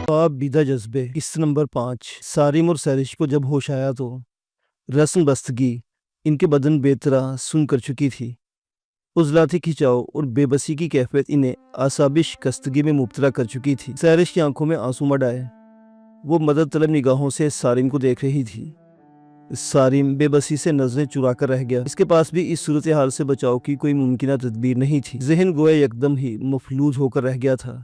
خواب بیدہ جذبے قسط نمبر 5۔ سارم اور سیرش کو جب ہوش آیا تو رسم بستگی ان کے بدن بے طرح سن کر چکی تھی۔ عضلاتی کھچاؤ اور بے بسی کی کیفیت انہیں اعصابی شکستگی میں مبتلا کر چکی تھی۔ سیرش کی آنکھوں میں آنسو مڈ آئے، وہ مدد طلب نگاہوں سے سارم کو دیکھ رہی تھی۔ سارم بے بسی سے نظریں چرا کر رہ گیا، اس کے پاس بھی اس صورتحال سے بچاؤ کی کوئی ممکنہ تدبیر نہیں تھی۔ ذہن گویا یکدم ہی مفلوج ہو کر رہ گیا تھا۔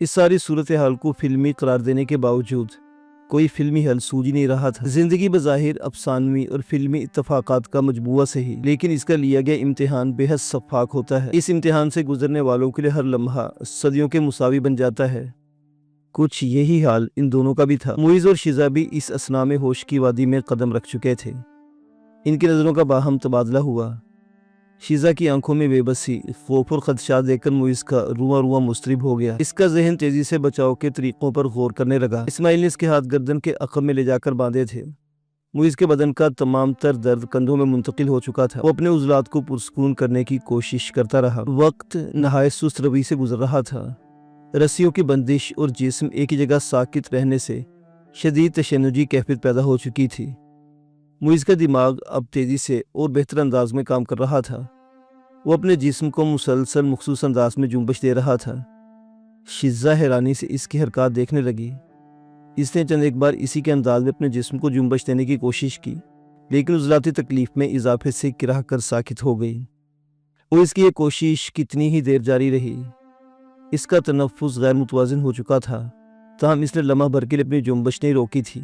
اس ساری صورتحال کو فلمی قرار دینے کے باوجود کوئی فلمی حل سوج ہی نہیں رہا تھا۔ زندگی بظاہر افسانوی اور فلمی اتفاقات کا مجموعہ سے ہی، لیکن اس کا لیا گیا امتحان بے حد شفاف ہوتا ہے۔ اس امتحان سے گزرنے والوں کے لیے ہر لمحہ صدیوں کے مساوی بن جاتا ہے۔ کچھ یہی حال ان دونوں کا بھی تھا۔ معیز اور شیزہ بھی اس اثناء میں ہوش کی وادی میں قدم رکھ چکے تھے۔ ان کی نظروں کا باہم تبادلہ ہوا۔ شیزہ کی آنکھوں میں بے بسی، خوف اور خدشات دیکھ کر معیز کا رواں رواں مضطرب ہو گیا۔ اس کا ذہن تیزی سے بچاؤ کے طریقوں پر غور کرنے لگا۔ اسماعیل نے اس کے ہاتھ گردن کے عقب میں لے جا کر باندھے تھے۔ معیز کے بدن کا تمام تر درد کندھوں میں منتقل ہو چکا تھا۔ وہ اپنے عضلات کو پرسکون کرنے کی کوشش کرتا رہا۔ وقت نہایت سست روی سے گزر رہا تھا۔ رسیوں کی بندش اور جسم ایک ہی جگہ ساکت رہنے سے شدید تشنجی کیفیت پیدا ہو چکی تھی۔ معیز کا دماغ اب تیزی سے اور بہتر انداز میں کام کر رہا تھا۔ وہ اپنے جسم کو مسلسل مخصوص انداز میں جنبش دے رہا تھا۔ شیزہ حیرانی سے اس کی حرکات دیکھنے لگی۔ اس نے چند ایک بار اسی کے انداز میں اپنے جسم کو جنبش دینے کی کوشش کی، لیکن عضلاتی تکلیف میں اضافے سے کرہ کر ساکت ہو گئی۔ اور اس کی یہ کوشش کتنی ہی دیر جاری رہی۔ اس کا تنفس غیر متوازن ہو چکا تھا، تاہم اس نے لمحہ بھر کے لیے اپنی جنبش نہیں روکی تھی۔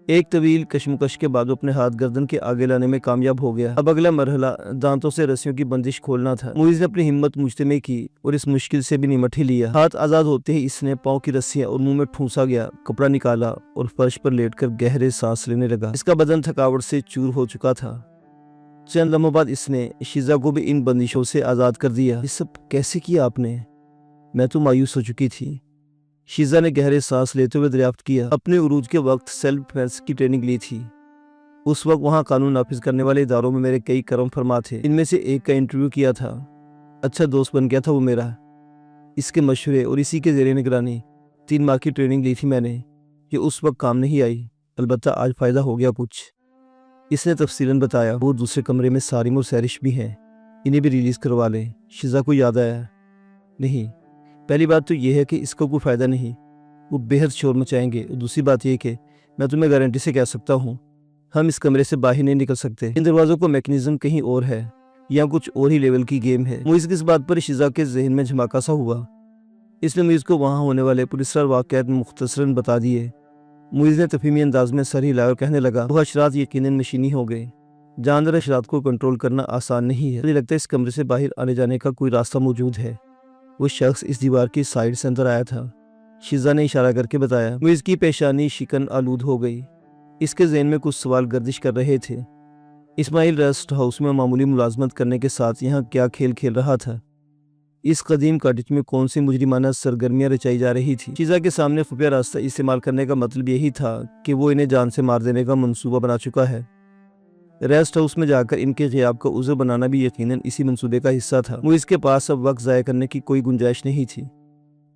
ایک طویل کشمکش کے بعد وہ اپنے ہاتھ گردن کے آگے لانے میں کامیاب ہو گیا۔ اب اگلا مرحلہ دانتوں سے رسیوں کی بندش کھولنا تھا۔ معیز نے اپنی ہمت مجتمع کی اور اس مشکل سے بھی نمٹ ہی لیا۔ ہاتھ آزاد ہوتے ہی اس نے پاؤں کی رسیاں اور منہ میں ٹھونسا گیا کپڑا نکالا اور فرش پر لیٹ کر گہرے سانس لینے لگا۔ اس کا بدن تھکاوٹ سے چور ہو چکا تھا۔ چند لمحوں بعد اس نے شیزہ کو بھی ان بندشوں سے آزاد کر دیا۔ یہ سب کیسے کیا آپ نے؟ میں تو مایوس ہو چکی تھی۔ شیزہ نے گہرے سانس لیتے ہوئے دریافت کیا۔ اپنے عروج کے وقت سیلف ڈیفینس کی ٹریننگ لی تھی۔ اس وقت وہاں قانون نافذ کرنے والے اداروں میں میرے کئی کرم فرما تھے، ان میں سے ایک کا انٹرویو کیا تھا۔ اچھا دوست بن گیا تھا وہ میرا۔ اس کے مشورے اور اسی کے زیر نگرانی 3 ماہ کی ٹریننگ لی تھی میں نے۔ یہ اس وقت کام نہیں آئی، البتہ آج فائدہ ہو گیا کچھ۔ اس نے تفصیلاً بتایا۔ وہ دوسرے کمرے میں سارم اور سیرش بھی ہیں، انہیں بھی ریلیز کروا لیں۔ شیزہ کو یاد آیا، نہیں، پہلی بات تو یہ ہے کہ اس کا کوئی فائدہ نہیں، وہ بے حد شور مچائیں گے، اور دوسری بات یہ کہ میں تمہیں گارنٹی سے کہہ سکتا ہوں ہم اس کمرے سے باہر نہیں نکل سکتے۔ ان دروازوں کا میکنزم کہیں اور ہے یا کچھ اور ہی لیول کی گیم ہے۔ معیز کی اس بات پر شیزہ کے ذہن میں جھماکا سا ہوا۔ اس نے معیز کو وہاں ہونے والے پراسرار واقعات مختصراً بتا دیے۔ معیز نے تفہیمی انداز میں سر ہلایا اور کہنے لگا، وہ حشرات یقیناً مشینی ہو گئے۔ جاندار حشرات کو کنٹرول کرنا آسان نہیں ہے۔ مجھے لگتا ہے اس کمرے سے باہر آنے جانے کا کوئی راستہ موجود ہے۔ وہ شخص اس دیوار کی سائیڈ سے اندر آیا تھا، شیزہ نے اشارہ کر کے بتایا۔ معیز کی پیشانی شکن آلود ہو گئی۔ اس کے ذہن میں کچھ سوال گردش کر رہے تھے۔ اسماعیل ریسٹ ہاؤس میں معمولی ملازمت کرنے کے ساتھ یہاں کیا کھیل کھیل رہا تھا؟ اس قدیم کاٹیج میں کون سی مجرمانہ سرگرمیاں رچائی جا رہی تھی؟ شیزہ کے سامنے خفیہ راستہ استعمال کرنے کا مطلب یہی تھا کہ وہ انہیں جان سے مار دینے کا منصوبہ بنا چکا ہے۔ ریسٹ ہاؤس میں جا کر ان کے غیاب کا عذر بنانا بھی یقیناً اسی منصوبے کا حصہ تھا۔ معیز کے پاس اب وقت ضائع کرنے کی کوئی گنجائش نہیں تھی۔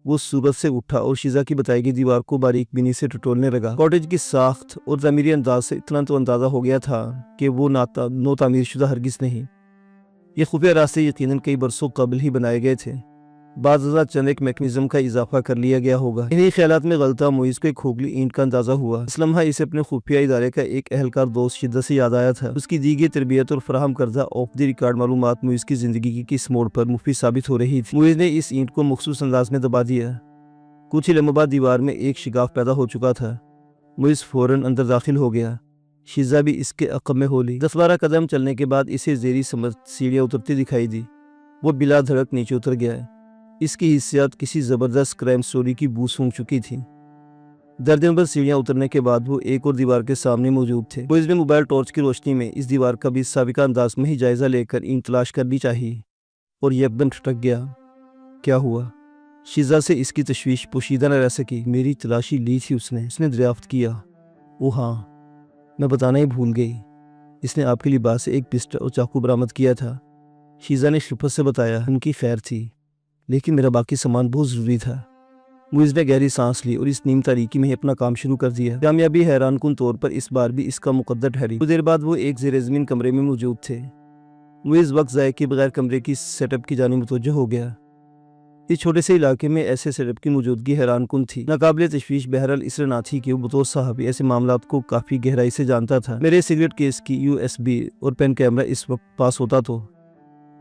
وہ صورت سے اٹھا اور شیزہ کی بتائی گئی دیوار کو باریک بینی سے ٹٹولنے لگا۔ کاٹیج کی ساخت اور تعمیری انداز سے اتنا تو اندازہ ہو گیا تھا کہ وہ نو تعمیر شدہ ہرگز نہیں۔ یہ خفیہ راستے یقیناً کئی برسوں قبل ہی بنائے گئے تھے، بعض ازاں چند ایک میکنزم کا اضافہ کر لیا گیا ہوگا۔ انہی خیالات میں غلطہ معیز کو ایک کھوکھلی اینٹ کا اندازہ ہوا۔ اس لمحہ اسے اپنے خفیہ ادارے کا ایک اہلکار دوست شدت سے یاد آیا تھا۔ اس کی دی گئی تربیت اور فراہم کردہ آف دی ریکارڈ معلومات معیز کی زندگی کی کس موڑ پر مفید ثابت ہو رہی تھی۔ معیز نے اس اینٹ کو مخصوص انداز میں دبا دیا۔ کچھ ہی لمحوں بعد دیوار میں ایک شگاف پیدا ہو چکا تھا۔ معیز فوراً اندر داخل ہو گیا۔ شیزہ بھی اس کے عقب میں ہو لی۔ 10-12 قدم چلنے کے بعد اسے زیریں سمت سیڑھیاں اترتی دکھائی دی۔ وہ بلا دھڑک نیچے اتر گیا۔ اس کی حسیات کسی زبردست کرائم سٹوری کی بو سونگھ چکی تھی۔ درجن بھر سیڑھیاں اترنے کے بعد وہ ایک اور دیوار کے سامنے موجود تھے۔ معیز نے موبائل ٹارچ کی روشنی میں اس دیوار کا بھی سابقہ انداز میں ہی جائزہ لے کر اینٹ تلاش کرنی چاہیے، اور یکدم ٹھٹک گیا۔ کیا ہوا؟ شیزہ سے اس کی تشویش پوشیدہ نہ رہ سکی۔ میری تلاشی لی تھی اس نے دریافت کیا۔ او ہاں، میں بتانا ہی بھول گئی، اس نے آپ کے لباس سے ایک پسٹل اور چاقو برآمد کیا تھا۔ شیزہ نے شفقت سے بتایا، ان کی خیر تھی، لیکن میرا باقی سامان بہت ضروری تھا۔ موئز نے گہری سانس لی اور اس نیم تاریکی میں ہی اپنا کام شروع کر دیا۔ کامیابی حیران کن طور پر اس بار بھی اس کا مقدر ٹھہری۔ کچھ دیر بعد وہ ایک زیر زمین کمرے میں موجود تھے۔ موئز وقت ضائع کیے بغیر کمرے کی سیٹ اپ کی جانب متوجہ ہو گیا۔ اس چھوٹے سے علاقے میں ایسے سیٹ اپ کی موجودگی حیران کن تھی۔ ناقابل تشویش بہرحال اس لیے نہ تھی کہ وہ بطور صحافی ایسے معاملات کو کافی گہرائی سے جانتا تھا۔ میرے سگریٹ کیس کی USB اور پین کیمرہ اس وقت پاس ہوتا تو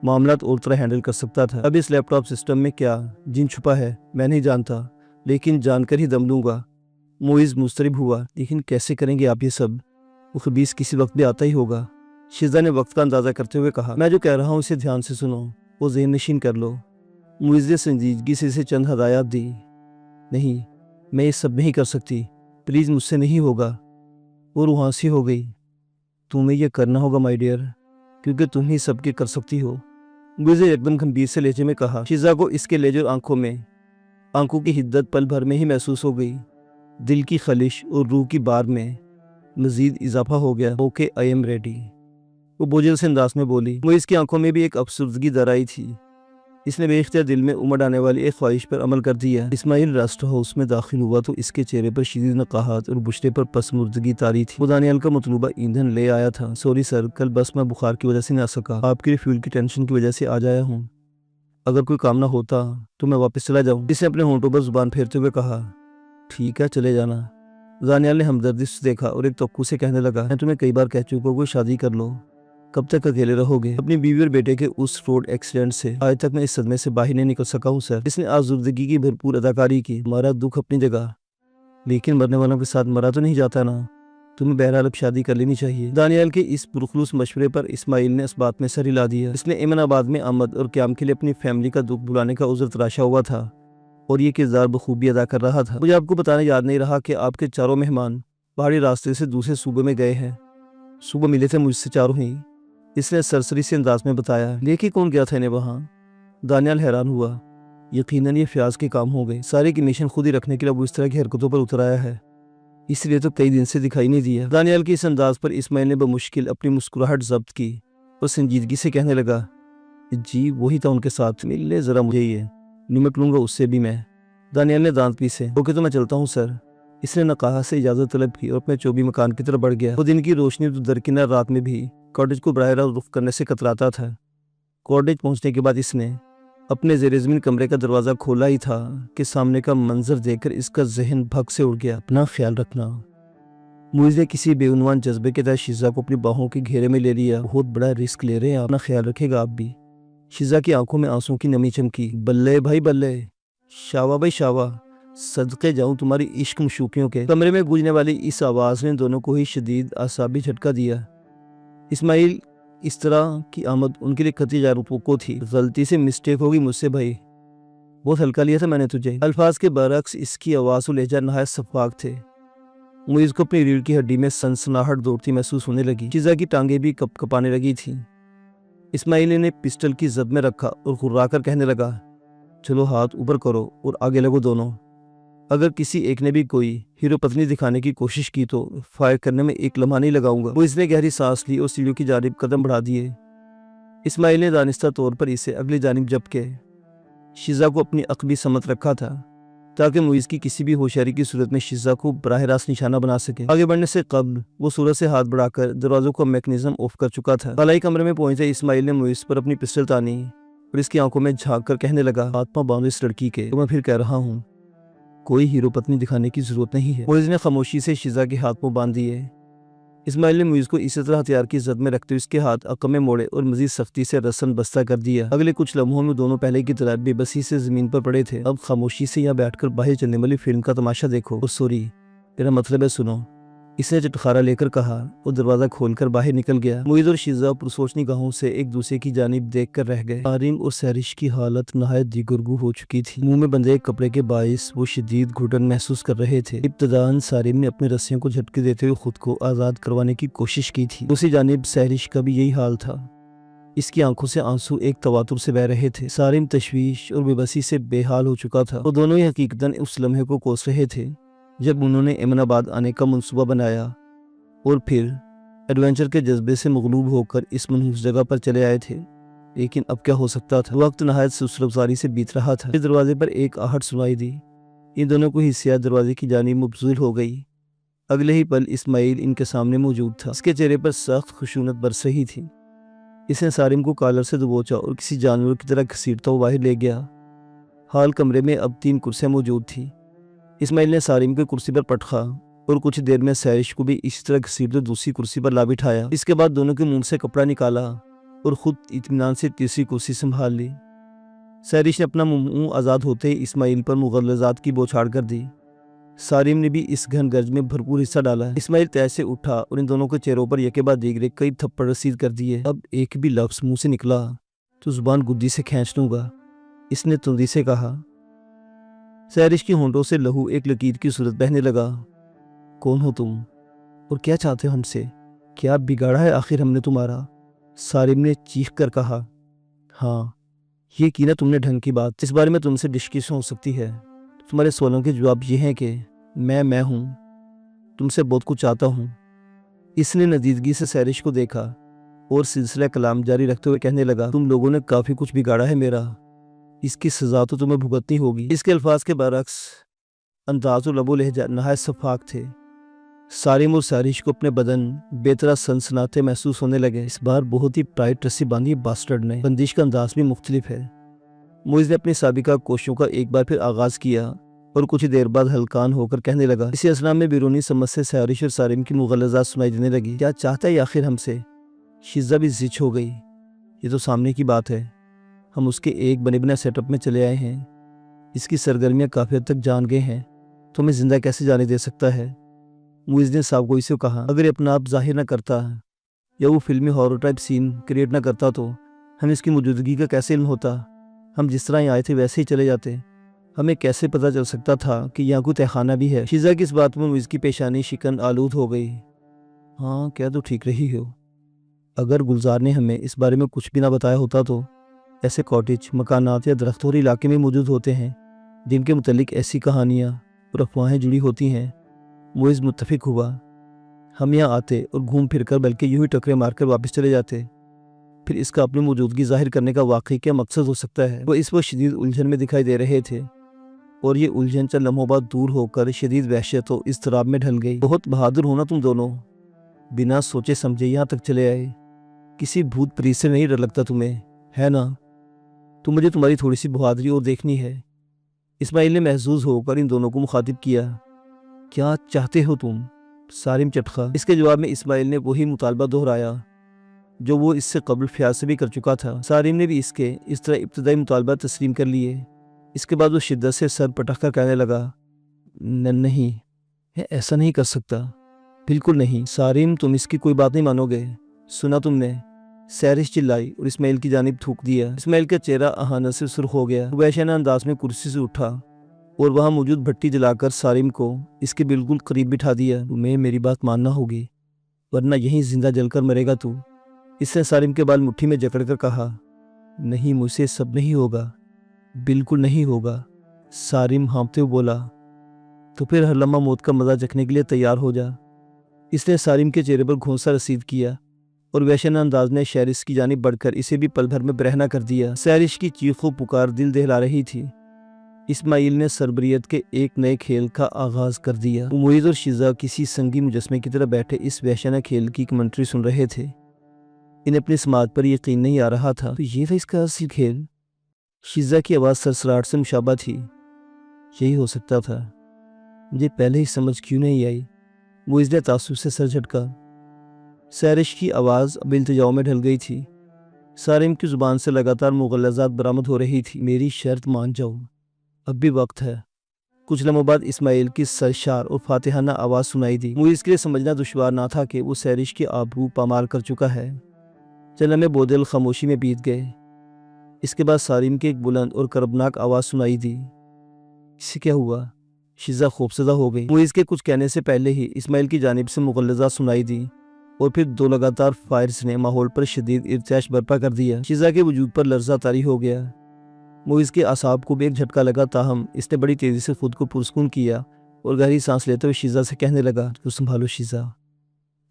معاملات اور طرح ہینڈل کر سکتا تھا۔ اب اس لیپ ٹاپ سسٹم میں کیا جن چھپا ہے میں نہیں جانتا، لیکن جان کر ہی دم لوں گا۔ موئز مضطرب ہوا۔ لیکن کیسے کریں گے آپ یہ سب؟ وہ خبیث کسی وقت بھی آتا ہی ہوگا۔ شیزا نے وقت کا اندازہ کرتے ہوئے کہا، میں جو کہہ رہا ہوں اسے دھیان سے سنو، وہ ذہن نشین کر لو۔ موئز نے سنجیدگی سے اسے چند ہدایات دی۔ نہیں، میں یہ سب نہیں کر سکتی، پلیز مجھ سے نہیں ہوگا۔ وہ وہاں سے ہو گئی۔ تمہیں یہ کرنا ہوگا مائی ڈیئر، کیونکہ تم ہی سب کے کر سکتی ہو۔ موئز نے ایک دم گمبھیر سے لہجے میں کہا۔ شیزا کو اس کے لیجر آنکھوں کی حدت پل بھر میں ہی محسوس ہو گئی۔ دل کی خلش اور روح کی بار میں مزید اضافہ ہو گیا۔ اوکے آئی ایم ریڈی، وہ بوجھل سے انداز میں بولی۔ موئز کی آنکھوں میں بھی ایک افسردگی در آئی تھی۔ اس نے بے اختیار دل میں امڑ آنے والی ایک خواہش پر عمل کر دیا۔ اسماعیل ریسٹ ہاؤس میں داخل ہوا تو اس کے چہرے پر شدید نقاہت اور بشرے پر پسماردگی طاری تھی۔ وہ دانیال کا مطلوبہ ایندھن لے آیا تھا۔ سوری سر، کل بس میں بخار کی وجہ سے نہیں آ سکا، آپ کے ریفیول کی ٹینشن کی وجہ سے آ جایا ہوں۔ اگر کوئی کام نہ ہوتا تو میں واپس چلا جاؤں، اس نے اپنے ہونٹوں پر زبان پھیرتے ہوئے کہا۔ ٹھیک ہے، چلے جانا۔ دانیال نے ہمدردی سے دیکھا اور ایک توقع سے کہنے لگا، میں تمہیں کئی بار کہہ چکا ہوں کہ شادی کر لو، کب تک اکیلے رہو گے؟ اپنی بیوی اور بیٹے کے اس روڈ ایکسیڈنٹ سے آج تک میں اس صدمے سے باہر نہیں نکل سکا ہوں سر۔ اس نے آزردگی کی بھرپور اداکاری کی۔ ہمارا دکھ اپنی جگہ، لیکن مرنے والوں کے ساتھ مرا تو نہیں جاتا نا۔ تمہیں بہرحال اب شادی کر لینی چاہیے۔ دانیال کے اس پرخلوص مشورے پر اسماعیل نے اس بات میں سر ہلا دیا۔ اس نے ایمن آباد میں آمد اور قیام کے لیے اپنی فیملی کا دکھ بھلانے کا عذر تراشا ہوا تھا اور یہ کردار بخوبی ادا کر رہا تھا۔ مجھے آپ کو بتانا یاد نہیں رہا کہ آپ کے چاروں مہمان پہاڑی راستے سے دوسرے صوبے میں گئے ہیں۔ صبح ملے تھے مجھ سے چاروں ہی، اس نے سرسری سے انداز میں بتایا۔ لے کے کون گیا تھا انہیں وہاں؟ دانیال حیران ہوا۔ یقیناً یہ فیاض کے کام ہو گئے۔ سارے کی مشن خود ہی رکھنے کے لیے وہ اس طرح کی حرکتوں پر اتر آیا ہے، اس لیے تو کئی دن سے دکھائی نہیں دیا۔ دانیال کے اس انداز پر اسماعیل نے بمشکل اپنی مسکراہٹ ضبط کی اور سنجیدگی سے کہنے لگا، جی وہی تھا ان کے ساتھ، مل لے ذرا، مجھے یہ نمٹ لوں گا اس سے بھی میں۔ دانیال نے دانت پیسے۔ اوکے تو میں چلتا ہوں سر۔ اس نے نقاہت سے اجازت طلب کی اور اپنے چوبی مکان کی طرف بڑھ گیا۔ وہ دن کی روشنی تو درکنار رات میں بھی کاٹیج کو براہ راست رخ کرنے سے کتراتا تھا۔ کاٹیج پہنچنے کے بعد اس نے اپنے زیر زمین کمرے کا دروازہ کھولا ہی تھا کہ سامنے کا منظر دیکھ کر اس کا ذہن بھگ سے اڑ گیا۔ اپنا خیال رکھنا۔ موئز نے کسی بے عنوان جذبے کے تحت شیزا کو اپنی باہوں کے گھیرے میں لے لیا۔ بہت بڑا رسک لے رہے ہیں، اپنا خیال رکھے گا آپ بھی۔ شیزا کی آنکھوں میں آنسوں کی نمی چمکی۔ بلے بھائی بلے، شاوا بھائی شاوا، صدقے جاؤں تمہاری عشق مشوقیوں کے۔ کمرے میں گونجنے والی اس آواز نے دونوں کو ہی شدید اعصابی جھٹکا دیا۔ اسماعیل، اس طرح کی آمد ان کے لیے قطعی غیر متوقع تھی۔ غلطی سے مسٹیک ہوگی مجھ سے بھائی، بہت ہلکا لیا تھا میں نے تجھے۔ الفاظ کے برعکس اس کی آواز و لہجہ نہایت شفاف تھے۔ موئز کو اپنی ریڑھ کی ہڈی میں سنسناہٹ دوڑتی محسوس ہونے لگی۔ شیزا کی ٹانگیں بھی کپ کپانے لگی تھیں۔ اسماعیل نے پسٹل کی زد میں رکھا اور غرا کر کہنے لگا، چلو ہاتھ اوپر کرو اور آگے لگو دونوں۔ اگر کسی ایک نے بھی کوئی ہیرو پتنی دکھانے کی کوشش کی تو فائر کرنے میں ایک لمحہ نہیں لگاؤں گا۔ وہ اس نے گہری سانس لی اور سیڑھیوں کی جانب قدم بڑھا دیے۔ اسماعیل نے دانستہ طور پر اسے اگلی جانب جبکہ شیزا کو اپنی عقبی سمت رکھا تھا تاکہ موئز کی کسی بھی ہوشیاری کی صورت میں شیزا کو براہ راست نشانہ بنا سکے۔ آگے بڑھنے سے قبل وہ صورت سے ہاتھ بڑھا کر دروازوں کا میکنزم آف کر چکا تھا۔ بالائی کمرے میں پہنچتے اسماعیل نے موئز پر اپنی پسٹل تانی اور اس کی آنکھوں میں جھانک کر کہنے لگا، ہاتھ پاؤں باندھو اس لڑکی کے، تو میں پھر کہہ رہا ہوں کوئی ہیرو پتنی دکھانے کی ضرورت نہیں ہے۔ موئز نے خاموشی سے شیزا کے ہاتھ پاؤں باندھ دیے۔ اسماعیل نے موئز کو اسی طرح ہتھیار کی زد میں رکھتے ہوئے اس کے ہاتھ عقب میں موڑے اور مزید سختی سے رسن بستہ کر دیا۔ اگلے کچھ لمحوں میں دونوں پہلے کی طرح بے بسی سے زمین پر پڑے تھے۔ اب خاموشی سے یہاں بیٹھ کر باہر چلنے والی فلم کا تماشا دیکھو۔ او سوری، میرا مطلب ہے سنو، اس نے چٹخارا لے کر کہا۔ وہ دروازہ کھول کر باہر نکل گیا۔ موئز اور شیزا پرسوچ نگاہوں سے ایک دوسرے کی جانب دیکھ کر رہ گئے۔ حارم اور سہرش کی حالت نہایت دیگرگو ہو چکی تھی۔ منہ میں بندھے ایک کپڑے کے باعث وہ شدید گھٹن محسوس کر رہے تھے۔ ابتداً سارم نے اپنی رسیوں کو جھٹکے دیتے ہوئے خود کو آزاد کروانے کی کوشش کی تھی۔ دوسری جانب سہرش کا بھی یہی حال تھا۔ اس کی آنکھوں سے آنسو ایک تواتر سے بہہ رہے تھے۔ سارم تشویش اور بے بسی سے بے حال ہو چکا تھا۔ وہ دونوں ہی حقیقتاً اس لمحے کو کوس رہے تھے جب انہوں نے ایمن آباد آنے کا منصوبہ بنایا اور پھر ایڈونچر کے جذبے سے مغلوب ہو کر اس منحوس جگہ پر چلے آئے تھے۔ لیکن اب کیا ہو سکتا تھا؟ وقت نہایت سست رفتاری سے بیت رہا تھا۔ اس دروازے پر ایک آہٹ سنائی دی۔ ان دونوں کو حسیات دروازے کی جانب مبذول ہو گئی۔ اگلے ہی پل اسماعیل ان کے سامنے موجود تھا۔ اس کے چہرے پر سخت خشونت برس رہی تھی۔ اس نے سارم کو کالر سے دبوچا اور کسی جانور کی طرح گھسیٹتا ہوا باہر لے گیا۔ حال کمرے میں اب 3 کرسیاں موجود تھیں۔ اسماعیل نے سارم کو کرسی پر پٹخا اور کچھ دیر میں سیرش کو بھی اسی طرح گھسیٹتے دوسری کرسی پر لا بٹھایا۔ اس کے بعد دونوں کے منہ سے کپڑا نکالا اور خود اطمینان سے تیسری کرسی سنبھال لی۔ سیرش نے اپنا منہ آزاد ہوتے ہی اسماعیل پر مغلظات کی بوچھاڑ کر دی۔ سارم نے بھی اس گھن گرج میں بھرپور حصہ ڈالا۔ اسماعیل تیز سے اٹھا اور ان دونوں کے چہروں پر یکے بعد دیگرے کئی تھپڑ رسید کر دیے۔ اب ایک بھی لفظ منہ سے نکلا تو زبان گدی سے کھینچ لوں گا، اس نے تندی سے کہا۔ سیرش کے ہونٹوں سے لہو ایک لکیر کی صورت بہنے لگا۔ کون ہو تم اور کیا چاہتے ہو ہم سے؟ کیا بگاڑا ہے آخر ہم نے تمہارا؟ سارم نے چیخ کر کہا۔ ہاں، یہ کی نا تم نے ڈھنگ کی بات، اس بارے میں تم سے ڈسکشن ہو سکتی ہے۔ تمہارے سوالوں کے جواب یہ ہیں کہ میں ہوں، تم سے بہت کچھ چاہتا ہوں۔ اس نے ندیدگی سے سیرش کو دیکھا اور سلسلہ کلام جاری رکھتے ہوئے کہنے لگا، تم لوگوں نے کافی کچھ بگاڑا ہے میرا، اس کی سزا تو تمہیں بھگتنی ہوگی۔ اس کے الفاظ کے برعکس انداز و لب و لہجہ نہایت شفاف تھے۔ سارم اور سیرش کو اپنے بدن بے طرح سنسناتے محسوس ہونے لگے۔ اس بار بہت ہی ٹائٹ رسی باندھی باسٹرڈ نے، بندش کا انداز بھی مختلف ہے۔ معیز نے اپنی سابقہ کوششوں کا ایک بار پھر آغاز کیا اور کچھ دیر بعد ہلکان ہو کر کہنے لگا۔ اسی اثنا میں بیرونی سمجھ سے سیرش اور سارم کی مغلظات سنائی دینے لگی۔ کیا چاہتا ہے آخر ہم سے؟ شیزہ بھی زچ ہو گئی۔ یہ تو سامنے کی بات ہے، ہم اس کے ایک بنے بنا سیٹ اپ میں چلے آئے ہیں، اس کی سرگرمیاں کافی حد تک جان گئے ہیں، تو ہمیں زندہ کیسے جانے دے سکتا ہے؟ معیز نے صاحب گوئی سے کہا۔ اگر اپنا آپ ظاہر نہ کرتا یا وہ فلمی ہارر ٹائپ سین کریٹ نہ کرتا تو ہمیں اس کی موجودگی کا کیسے علم ہوتا؟ ہم جس طرح آئے تھے ویسے ہی چلے جاتے، ہمیں کیسے پتہ چل سکتا تھا کہ یہاں کوئی تہخانہ بھی ہے؟ شیزہ کی اس بات میں معیز کی پیشانی شکن آلود ہو گئی۔ ہاں، کیا تو ٹھیک رہی ہو۔ اگر گلزار نے ہمیں اس بارے میں کچھ بھی نہ بتایا ہوتا تو ایسے کاٹیج، مکانات یا درخت اور علاقے میں موجود ہوتے ہیں جن کے متعلق ایسی کہانیاں اور افواہیں جڑی ہوتی ہیں۔ معیز متفق ہوا۔ ہم یہاں آتے اور گھوم پھر کر بلکہ یوں ہی ٹکرے مار کر واپس چلے جاتے، پھر اس کا اپنی موجودگی ظاہر کرنے کا واقعی کیا مقصد ہو سکتا ہے؟ وہ اس وقت شدید الجھن میں دکھائی دے رہے تھے اور یہ الجھن چند لمحوں بعد دور ہو کر شدید وحشت و اضطراب میں ڈھل گئی۔ بہت بہادر ہونا تم دونوں، بنا سوچے سمجھے یہاں تک چلے آئے، کسی بھوت پریت سے نہیں ڈر لگتا تمہیں، ہے نا؟ تو مجھے تمہاری تھوڑی سی بہادری اور دیکھنی ہے۔ اسماعیل نے محظوظ ہو کر ان دونوں کو مخاطب کیا۔ کیا چاہتے ہو تم؟ سارم چٹخا۔ اس کے جواب میں اسماعیل نے وہی مطالبہ دہرایا جو وہ اس سے قبل فیاض سے بھی کر چکا تھا۔ سارم نے بھی اس طرح ابتدائی مطالبہ تسلیم کر لیے۔ اس کے بعد وہ شدت سے سر پٹک کر کہنے لگا، نہیں، میں ایسا نہیں کر سکتا، بالکل نہیں۔ سارم، تم اس کی کوئی بات نہیں مانو گے، سنا تم نے؟ سیرش چلائی اور اسماعیل کی جانب تھوک دیا۔ اسماعیل کا چہرہ اہانت سے سرخ ہو گیا۔ وحشیانہ انداز میں کرسی سے اٹھا اور وہاں موجود بھٹی جلا کر سارم کو اس کے بالکل قریب بٹھا دیا۔ تمہیں میری بات ماننا ہوگی ورنہ یہیں زندہ جل کر مرے گا تو۔ اس نے سارم کے بال مٹھی میں جکڑ کر کہا۔ نہیں، مجھ سے سب نہیں ہوگا، بالکل نہیں ہوگا، سارم ہانپتے ہوئے بولا۔ تو پھر ہر لمحہ موت کا مزہ چکھنے کے لیے تیار ہو جا۔ اس نے سارم کے چہرے پر گھونسا رسید کیا اور وحشیانہ انداز میں سیرش کی جانب بڑھ کر اسے بھی پل بھر میں برہنہ کر دیا۔ سیرش کی چیخ و پکار دل دہلا رہی تھی۔ اسماعیل نے سربریت کے ایک نئے کھیل کا آغاز کر دیا۔ معیز اور شیزہ کسی سنگی مجسمے کی طرح بیٹھے اس وحشیانہ کھیل کی کمنٹری سن رہے تھے۔ انہیں اپنی سماعت پر یقین نہیں آ رہا تھا۔ تو یہ تھا اس کا اصل کھیل؟ شیزہ کی آواز سرسراہٹ سے مشابہ تھی۔ یہی ہو سکتا تھا، مجھے پہلے ہی سمجھ کیوں نہیں آئی؟ معیز نے تعصب سے سر جھٹکا۔ سیرش کی آواز اب التجاؤ میں ڈھل گئی تھی۔ سارم کی زبان سے لگاتار مغلظات برآمد ہو رہی تھی۔ میری شرط مان جاؤ، اب بھی وقت ہے۔ کچھ لمحوں بعد اسماعیل کی سرشار اور فاتحانہ آواز سنائی دی۔ معیز کے لیے سمجھنا دشوار نہ تھا کہ وہ سیرش کی آبرو پامال کر چکا ہے۔ چند لمحے بودل خاموشی میں بیت گئے۔ اس کے بعد سارم کی ایک بلند اور کربناک آواز سنائی دی۔ اسے کیا ہوا؟ شیزہ خوفزدہ ہو گئی۔ معیز کے کچھ کہنے سے پہلے ہی اسماعیل کی جانب سے مغلظات سنائی دی اور پھر 2 لگاتار فائرز نے ماحول پر شدید ارتعاش برپا کر دیا۔ شیزہ کے وجود پر لرزہ طاری ہو گیا۔ معیز کے اعصاب کو بھی ایک جھٹکا لگا، تاہم اس نے بڑی تیزی سے خود کو پرسکون کیا اور گہری سانس لیتے ہوئے شیزہ سے کہنے لگا، تو سنبھالو شیزہ،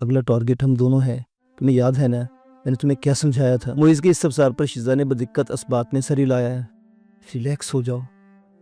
اگلا ٹارگٹ ہم دونوں ہیں، تمہیں یاد ہے نا میں نے تمہیں کیا سمجھایا تھا؟ معیز کے اس استفسار پر شیزہ نے بدقت اسبات میں سر ہلایا۔ ریلیکس ہو جاؤ،